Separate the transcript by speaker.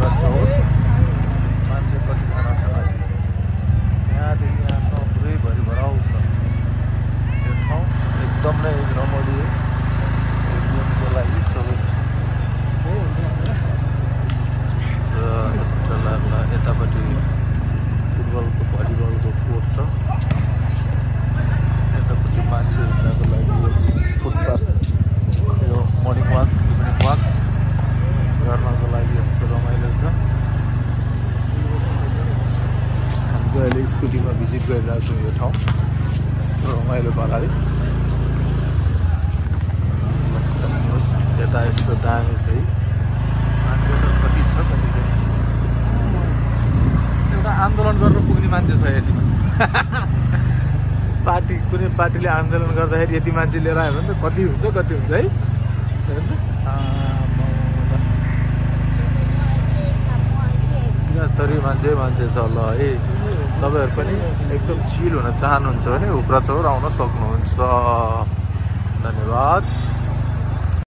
Speaker 1: उब्राचौर मान्छे कतिजना छन् अहिले यहाँदेखि यहाँसम्म पुरै भरिभराउ छ यो ठाउँ एकदम नै रमणीय को लागि सबै यतापट्टि फुटबलको भलिबलको कोर्ट छ यतापट्टि मान्छे हिँड्नको लागि फुटपाथ यो मर्निङ वाक इभिनिङ वाक गर्नको लागि यस्तो रमाइलो छ हामी चाहिँ अहिले स्कुटीमा भिजिट गरिरहेको छौँ यो ठाउँ यस्तो रमाइलो पाराले यता यस्तो दामी छ है मान्छे त कति छ कति छ एउटा आन्दोलन गर्न पुग्ने मान्छे छ यतिमा पार्टी कुनै पार्टीले आन्दोलन गर्दाखेरि यति मान्छे लिएर आयो भने त कति हुन्छ है सरी मान्छे छ ल है तपाईँहरू पनि एकदम चिल हुन चाहनुहुन्छ भने उब्राचौर आउन सक्नुहुन्छ धन्यवाद।